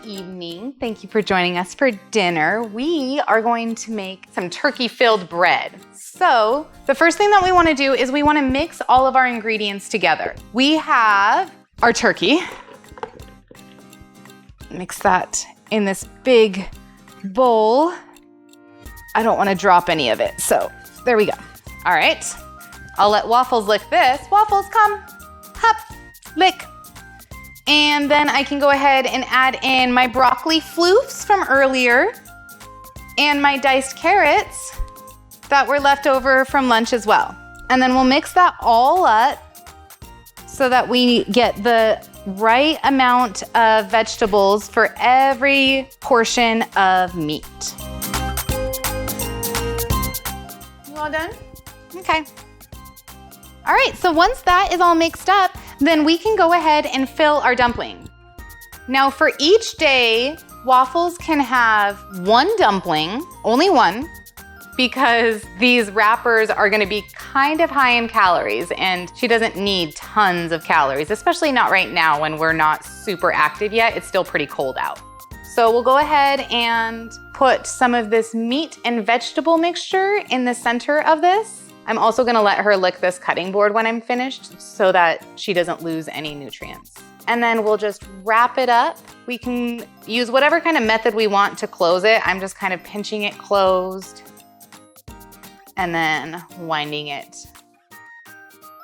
evening. Thank you for joining us for dinner. We are going to make some turkey-filled bread. So the first thing that we want to do is we want to mix all of our ingredients together. We have our turkey. Mix that in this big bowl. I don't want to drop any of it, so there we go. All right, I'll let Waffles lick this. Waffles, come, hop, lick. And then I can go ahead and add in my broccoli floofs from earlier and my diced carrots that were left over from lunch as well. And then we'll mix that all up so that we get the right amount of vegetables for every portion of meat. You all done? Okay. All right, so once that is all mixed up, then we can go ahead and fill our dumpling. Now for each day, Waffles can have one dumpling, only one, because these wrappers are gonna be kind of high in calories and she doesn't need tons of calories, especially not right now when we're not super active yet. It's still pretty cold out. So we'll go ahead and put some of this meat and vegetable mixture in the center of this. I'm also gonna let her lick this cutting board when I'm finished so that she doesn't lose any nutrients. And then we'll just wrap it up. We can use whatever kind of method we want to close it. I'm just kind of pinching it closed and then winding it.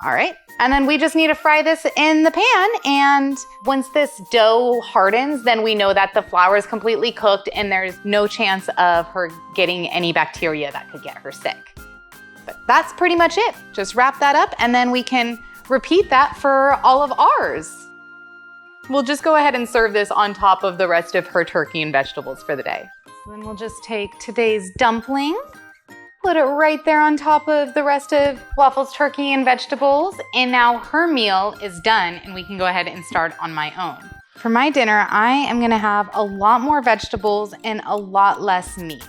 All right, and then we just need to fry this in the pan, and once this dough hardens, then we know that the flour is completely cooked and there's no chance of her getting any bacteria that could get her sick. But that's pretty much it. Just wrap that up and then we can repeat that for all of ours. We'll just go ahead and serve this on top of the rest of her turkey and vegetables for the day. So then we'll just take today's dumpling, put it right there on top of the rest of Waffles' turkey and vegetables. And now her meal is done and we can go ahead and start on my own. For my dinner, I am gonna have a lot more vegetables and a lot less meat.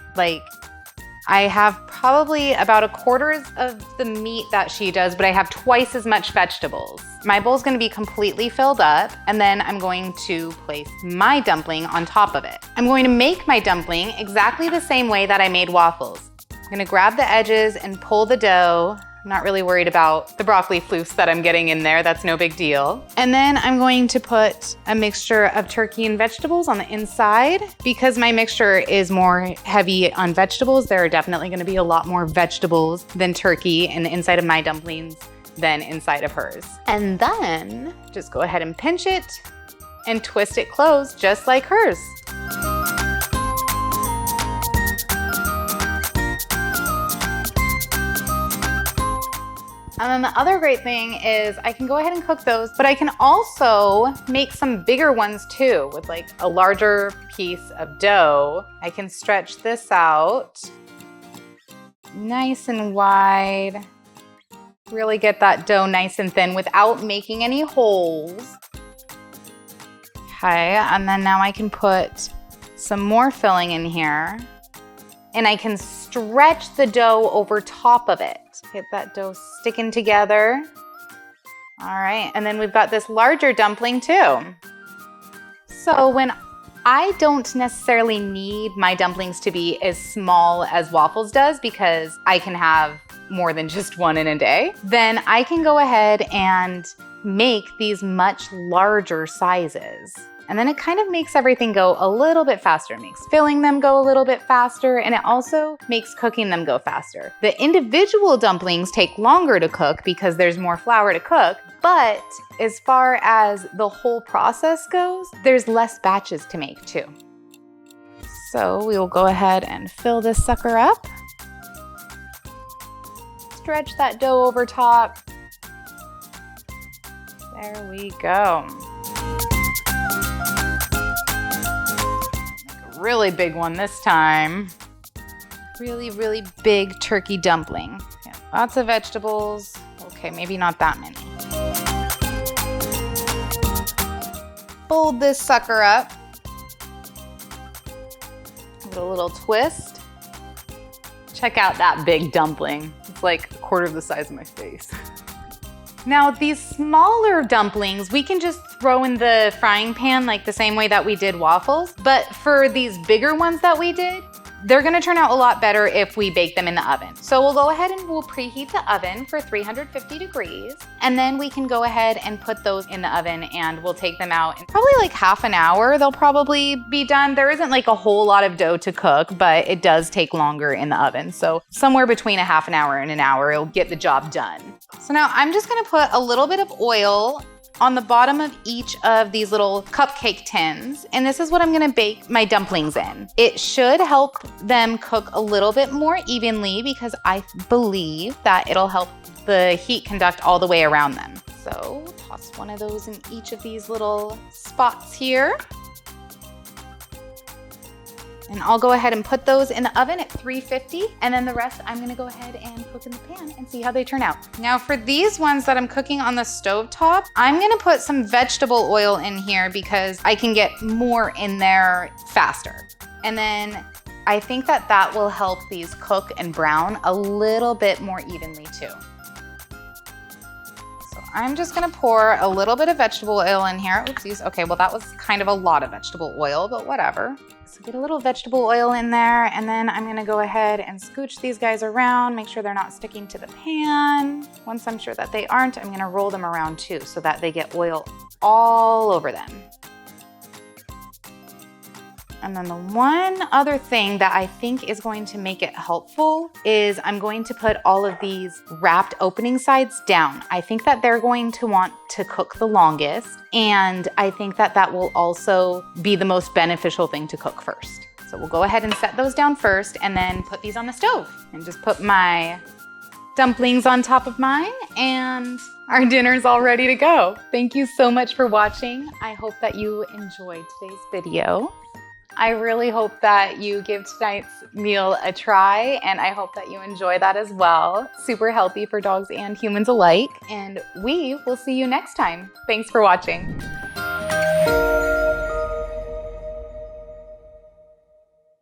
I have probably about a quarter of the meat that she does, but I have twice as much vegetables. My bowl's gonna be completely filled up, and then I'm going to place my dumpling on top of it. I'm going to make my dumpling exactly the same way that I made waffles. I'm gonna grab the edges and pull the dough. I'm not really worried about the broccoli floofs that I'm getting in there. That's no big deal. And then I'm going to put a mixture of turkey and vegetables on the inside. Because my mixture is more heavy on vegetables, there are definitely gonna be a lot more vegetables than turkey in the inside of my dumplings than inside of hers. And then just go ahead and pinch it and twist it closed just like hers. And then the other great thing is I can go ahead and cook those, but I can also make some bigger ones too with like a larger piece of dough. I can stretch this out nice and wide. Really get that dough nice and thin without making any holes. Okay, and then now I can put some more filling in here and I can stretch the dough over top of it. Get that dough sticking together. All right, and then we've got this larger dumpling too. So when I don't necessarily need my dumplings to be as small as Waffles does because I can have more than just one in a day, then I can go ahead and make these much larger sizes. And then it kind of makes everything go a little bit faster. It makes filling them go a little bit faster, and it also makes cooking them go faster. The individual dumplings take longer to cook because there's more flour to cook, but as far as the whole process goes, there's less batches to make too. So we will go ahead and fill this sucker up. Stretch that dough over top. There we go. Really big one this time. Really, really big turkey dumpling. Yeah, lots of vegetables. Okay, maybe not that many. Fold this sucker up. Give it a little twist. Check out that big dumpling. It's like a quarter of the size of my face. Now these smaller dumplings, we can just throw in the frying pan like the same way that we did waffles. But for these bigger ones that we did, they're gonna turn out a lot better if we bake them in the oven. So we'll go ahead and we'll preheat the oven for 350 degrees. And then we can go ahead and put those in the oven and we'll take them out in probably like half an hour. They'll probably be done. There isn't like a whole lot of dough to cook, but it does take longer in the oven. So somewhere between a half an hour and an hour, it'll get the job done. So now I'm just gonna put a little bit of oil on the bottom of each of these little cupcake tins. And this is what I'm gonna bake my dumplings in. It should help them cook a little bit more evenly because I believe that it'll help the heat conduct all the way around them. So toss one of those in each of these little spots here. And I'll go ahead and put those in the oven at 350, and then the rest I'm gonna go ahead and cook in the pan and see how they turn out. Now for these ones that I'm cooking on the stovetop, I'm gonna put some vegetable oil in here because I can get more in there faster. And then I think that that will help these cook and brown a little bit more evenly too. So I'm just gonna pour a little bit of vegetable oil in here. Oopsies, okay, well that was kind of a lot of vegetable oil, but whatever. So get a little vegetable oil in there, and then I'm gonna go ahead and scooch these guys around, make sure they're not sticking to the pan. Once I'm sure that they aren't, I'm gonna roll them around too so that they get oil all over them. And then the one other thing that I think is going to make it helpful is I'm going to put all of these wrapped opening sides down. I think that they're going to want to cook the longest, and I think that that will also be the most beneficial thing to cook first. So we'll go ahead and set those down first and then put these on the stove and just put my dumplings on top of mine, and our dinner's all ready to go. Thank you so much for watching. I hope that you enjoyed today's video. I really hope that you give tonight's meal a try, and I hope that you enjoy that as well. Super healthy for dogs and humans alike. And we will see you next time. Thanks for watching.